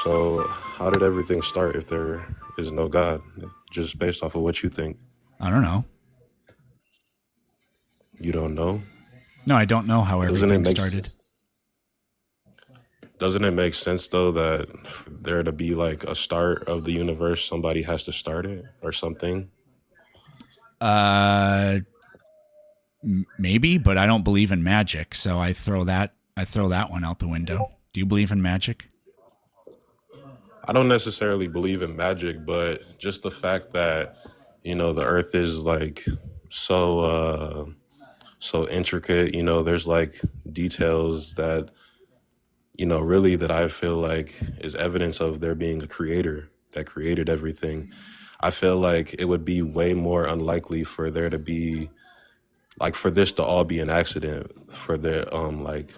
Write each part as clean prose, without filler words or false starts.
So how did everything start if there is no God? Just based off of what you think. I don't know. You don't know? No, I don't know how Doesn't it everything make started. doesn't it make sense though that there to be like a start of the universe, somebody has to start it or something? Uh, maybe, but I don't believe in magic, so I throw that one out the window. Do you believe in magic? I don't necessarily believe in magic, but just the fact that, the earth is like so so intricate, there's like details that really that I feel like is evidence of there being a creator that created everything. I feel like it would be way more unlikely for there to be like for this to all be an accident for the like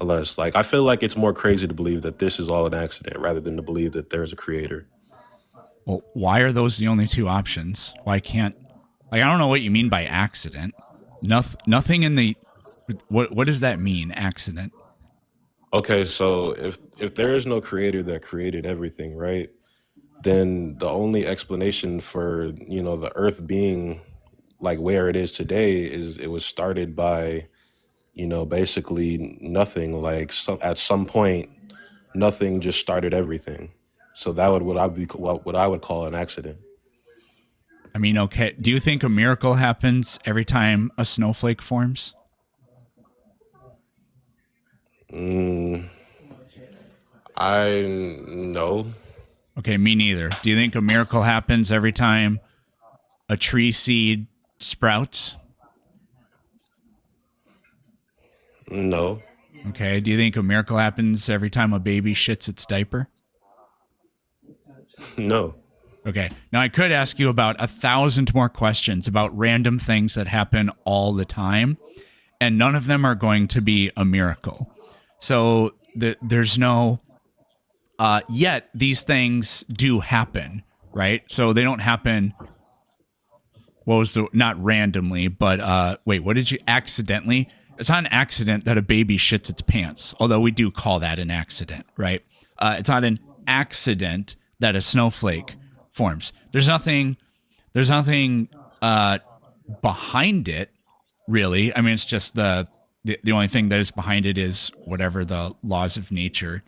unless like I feel like it's more crazy to believe that this is all an accident rather than to believe that there's a creator. Well, why are those the only two options? Why can't like I don't know what you mean by accident. Nothing in the what does that mean? Accident. Okay, so if there is no creator that created everything, right? Then the only explanation for, the earth being like where it is today is it was started by basically nothing. Like at some point, nothing just started everything. So that would what I would call an accident. I mean, okay. Do you think a miracle happens every time a snowflake forms? Mm, I no, Okay, me neither. Do you think a miracle happens every time a tree seed sprouts? no, Okay. Do you think a miracle happens every time a baby shits its diaper? no. Okay. Now I could ask you about 1,000 more questions about random things that happen all the time, and none of them are going to be a miracle. So there's no yet these things do happen, right? So they don't happen. What was the not randomly, but wait, what did you accidentally? It's not an accident that a baby shits its pants, although we do call that an accident, right? It's not an accident that a snowflake forms. There's nothing. There's nothing behind it, really. I mean, it's just the only thing that is behind it is whatever the laws of nature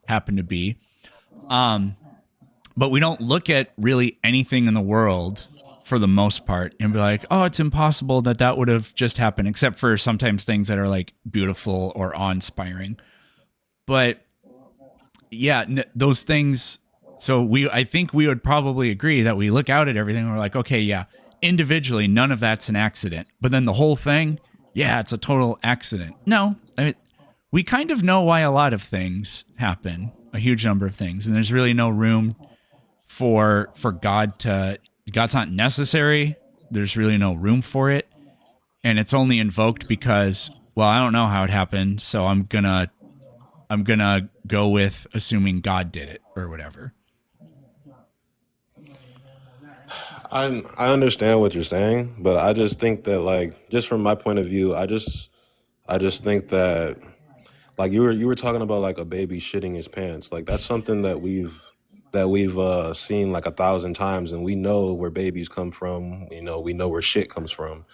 happen to be. But we don't look at really anything in the world for the most part and be like, oh, it's impossible that that would have just happened, except for sometimes things that are like beautiful or awe-inspiring. But yeah, those things. So I think we would probably agree that we look out at everything and we're like, okay, yeah, individually, none of that's an accident. But then the whole thing, yeah, it's a total accident. No, I mean, we kind of know why a lot of things happen, a huge number of things, and there's really no room for God's not necessary. There's really no room for it, and it's only invoked because, well, I don't know how it happened, so I'm gonna go with assuming God did it or whatever. I understand what you're saying, but I just think that like just from my point of view, I just think that like you were talking about like a baby shitting his pants. Like that's something that we've seen like 1,000 times, and we know where babies come from. We know where shit comes from. Yep.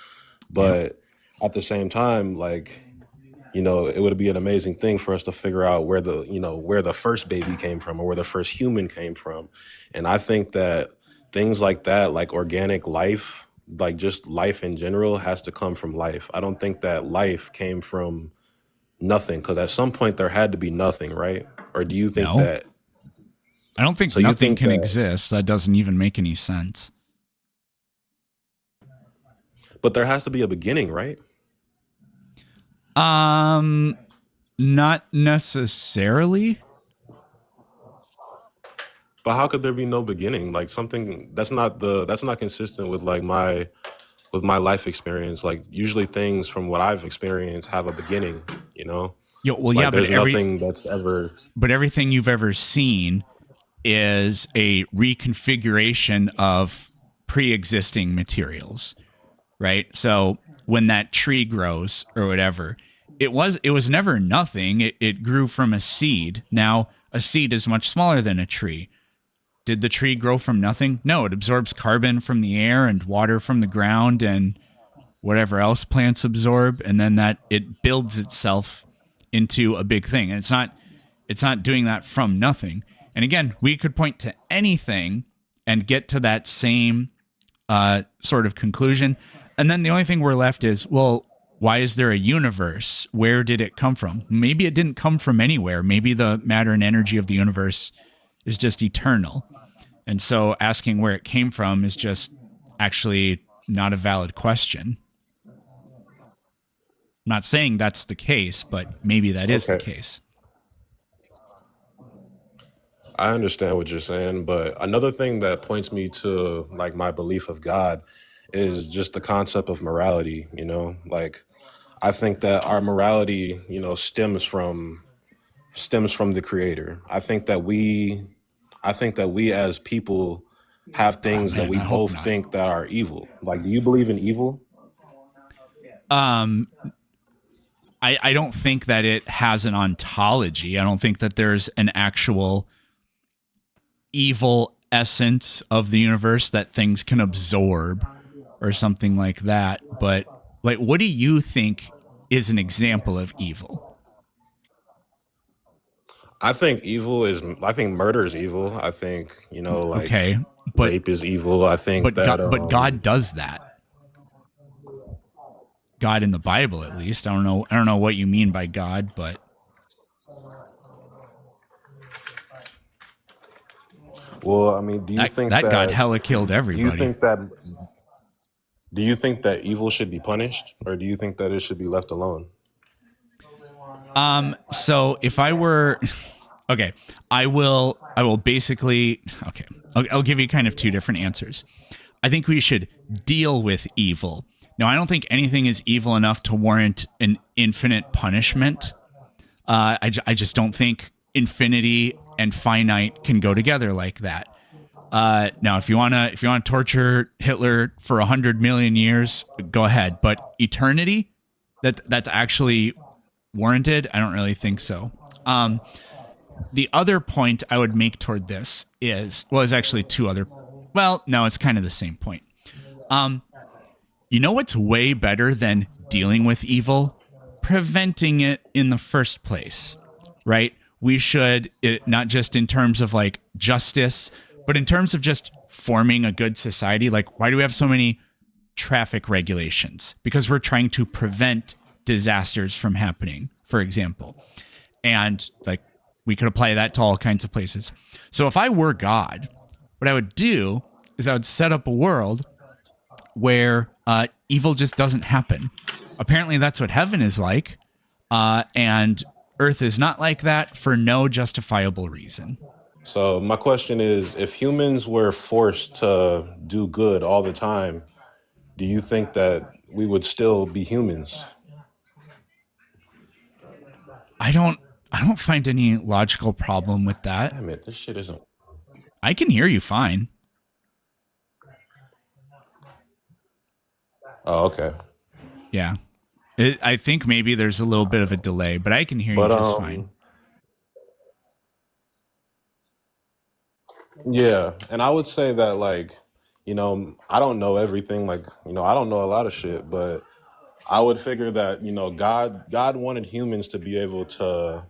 But at the same time, like it would be an amazing thing for us to figure out where the first baby came from or where the first human came from. And I think that things like that, like organic life, like just life in general, has to come from life. I don't think that life came from nothing, because at some point there had to be nothing, right? Or do you think No, that? I don't think So you nothing think can that? exist. That doesn't even make any sense. But there has to be a beginning, right? Um, Not necessarily. But how could there be no beginning? Like something that's not consistent with like my life experience. Like usually things from what I've experienced have a beginning, you know? Yo, well, yeah, Like there's nothing that's ever. but everything you've ever seen is a reconfiguration of pre-existing materials, right? So when that tree grows or whatever, it was never nothing. It grew from a seed. Now a seed is much smaller than a tree. Did the tree grow from nothing? No, it absorbs carbon from the air and water from the ground and whatever else plants absorb, and then that it builds itself into a big thing. And it's not doing that from nothing. And again, we could point to anything and get to that same sort of conclusion. And then the only thing we're left is, well, why is there a universe? Where did it come from? Maybe it didn't come from anywhere. Maybe the matter and energy of the universe is just eternal. And so asking where it came from is just actually not a valid question. I'm not saying that's the case, but maybe that is the Okay, case. I understand what you're saying, but another thing that points me to like my belief of God is just the concept of morality, you know? Like I think that our morality, you know, stems from the creator. I think that we as people have Oh things that man, we I hope both not. think that are evil. Like do you believe in evil? Um, I don't think that it has an ontology. I don't think that there's an actual evil essence of the universe that things can absorb or something like that. But like, what do you think is an example of evil? I think murder is evil. I think, you know, like Okay, but rape is evil. I think that God does that. God in the Bible, at least. I don't know what you mean by God, but well, I mean, do you think that God that hella killed do you everybody. think that do you think that evil should be punished or do you think that it should be left alone? So if I were okay, I will basically okay. I'll give you kind of two different answers. I think we should deal with evil. Now, I don't think anything is evil enough to warrant an infinite punishment. I just don't think infinity and finite can go together like that. Now, if you wanna torture Hitler for 100 million years, go ahead. But eternity, that's actually warranted. I don't really think so. The other point I would make toward this is, well, it's actually two other. Well, no, it's kind of the same point. You know what's way better than dealing with evil? Preventing it in the first place, right? We should, not just in terms of like justice, but in terms of just forming a good society. Like, why do we have so many traffic regulations? Because we're trying to prevent disasters from happening, for example. And like, we could apply that to all kinds of places. So if I were God, what I would do is I would set up a world where evil just doesn't happen. Apparently, that's what heaven is like, and Earth is not like that for no justifiable reason. So my question is, if humans were forced to do good all the time, do you think that we would still be humans? I don't. I don't find any logical problem with that. Damn it, this shit isn't. I can hear you fine. Oh, okay. Yeah. I think maybe there's a little bit of a delay, but I can hear you But just fine. yeah, and I would say that like, you know, I don't know everything. Like, you know, I don't know a lot of shit, but I would figure that, you know, God wanted humans to be able to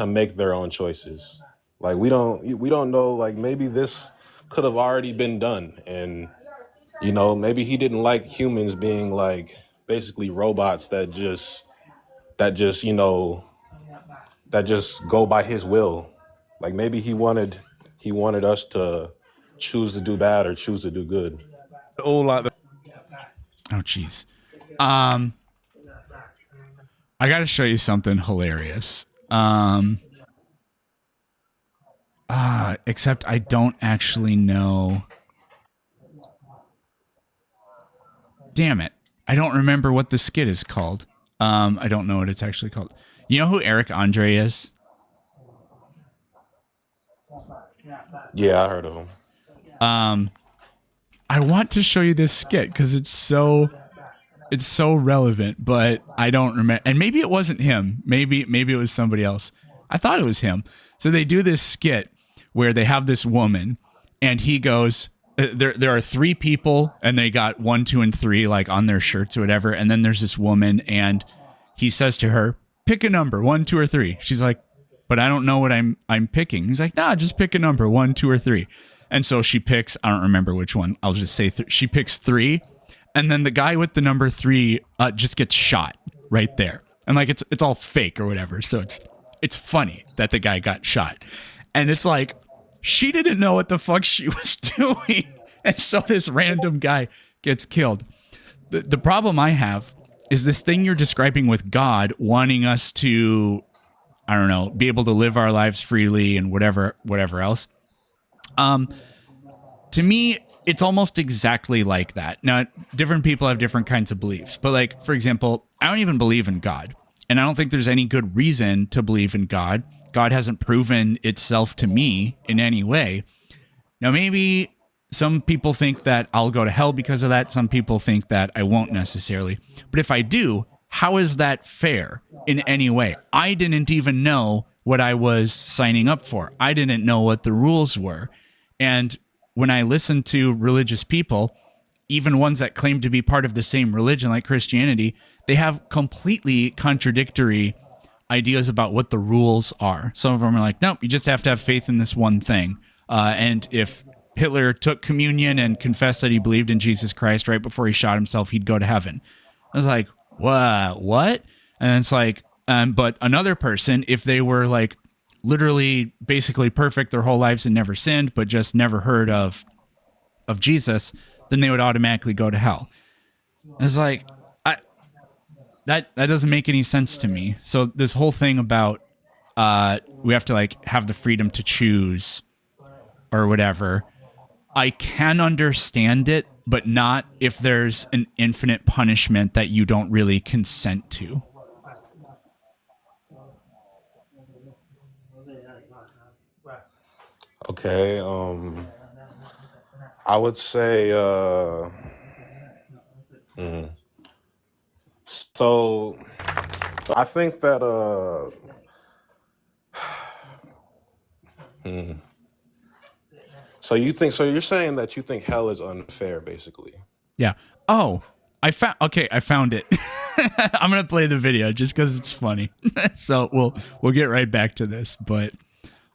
make their own choices. Like we don't know. Like maybe this could have already been done, and you know, maybe he didn't like humans being like basically robots that just that just go by his will. Like maybe he wanted us to choose to do bad or choose to do good. Oh, jeez. Um, I got to show you something hilarious. Except I don't actually know. Damn it. I don't remember what the skit is called. I don't know what it's actually called. You know who Eric Andre is? Yeah, I heard of him. I want to show you this skit because It's so relevant, but I don't remember. And maybe it wasn't him. Maybe it was somebody else. I thought it was him. So they do this skit where they have this woman, and he goes, there are three people, and they got 1, 2, and 3 like on their shirts or whatever. And then there's this woman, and he says to her, "Pick a number, 1, 2, or 3." She's like, "But I don't know what I'm picking." He's like, "Nah, just pick a number, 1, 2, or 3." And so she picks. I don't remember which one. I'll just say she picks 3, and then the guy with the number 3 just gets shot right there. And like it's all fake or whatever. So it's funny that the guy got shot, and it's like she didn't know what the fuck she was doing, and so this random guy gets killed. The problem I have is this thing you're describing with God wanting us to, I don't know, be able to live our lives freely and whatever else. To me, it's almost exactly like that. Now, different people have different kinds of beliefs, but like, for example, I don't even believe in God, and I don't think there's any good reason to believe in God. God hasn't proven itself to me in any way. Now, maybe some people think that I'll go to hell because of that. Some people think that I won't necessarily. But if I do, how is that fair in any way? I didn't even know what I was signing up for. I didn't know what the rules were. And when I listen to religious people, even ones that claim to be part of the same religion like Christianity, they have completely contradictory ideas about what the rules are. Some of them are like, nope, you just have to have faith in this one thing. And if Hitler took communion and confessed that he believed in Jesus Christ right before he shot himself, he'd go to heaven. I was like, what? And it's like, but another person, if they were like literally basically perfect their whole lives and never sinned, but just never heard of Jesus, then they would automatically go to hell. It's like, that doesn't make any sense to me. So this whole thing about we have to like have the freedom to choose or whatever, I can understand it, but not if there's an infinite punishment that you don't really consent to. Okay, I would say so I think that so you're saying that you think hell is unfair basically. Yeah. Oh, I found it. I'm gonna play the video just because it's funny. So we'll get right back to this, but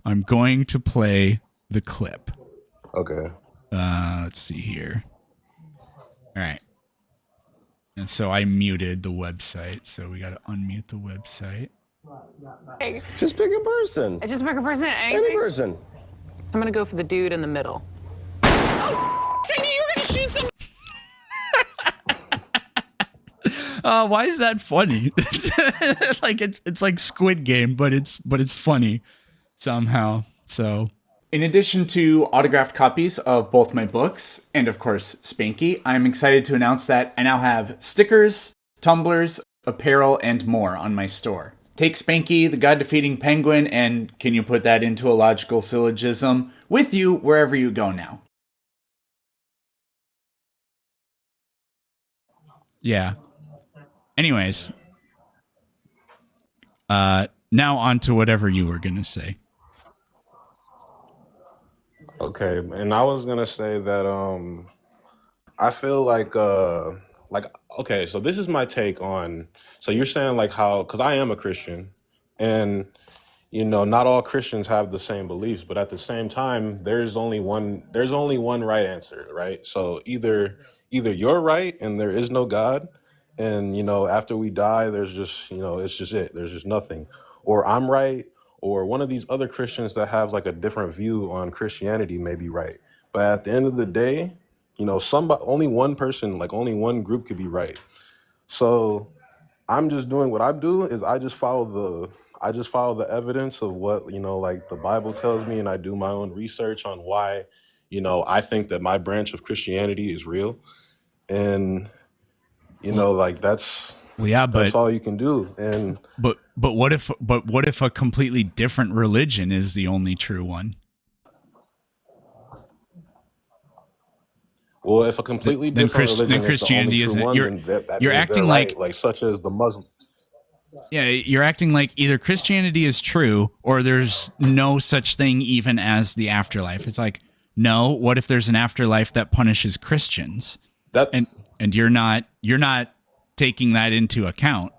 I'm going to play the clip. Okay. Let's see here. All right. And so I muted the website, so we got to unmute the website. Just pick a person. I just pick a person. Any person. I'm gonna go for the dude in the middle. Oh, I knew you were gonna shoot some. Why is that funny? Like it's like Squid Game, but it's funny somehow. So, in addition to autographed copies of both my books and of course Spanky, I'm excited to announce that I now have stickers, tumblers, apparel, and more on my store. Take Spanky, the God-defeating penguin, and can you put that into a logical syllogism with you wherever you go now. Yeah. Anyways, now on to whatever you were gonna say. Okay, and I was gonna say that I feel like okay, so this is my take on, so you're saying like how, because I am a Christian, and not all Christians have the same beliefs, but at the same time there's only one right answer, right? So either you're right and there is no God, and after we die there's just it's just there's just nothing, or I'm right, or one of these other Christians that have like a different view on Christianity may be right. But at the end of the day, somebody, only one person, like only one group could be right. So I'm just doing what I do is I just follow the evidence of what, like the Bible tells me, and I do my own research on why, I think that my branch of Christianity is real. And, like that's all you can do. And But what if a completely different religion is the only true one? Well, if a completely different religion is the only Christianity true isn't. one, You're then that you're means they're acting right. like Like such as the Muslim. yeah, you're acting like either Christianity is true or there's no such thing even as the afterlife. It's like, no, what if there's an afterlife that punishes Christians? And That's and you're not taking that into account.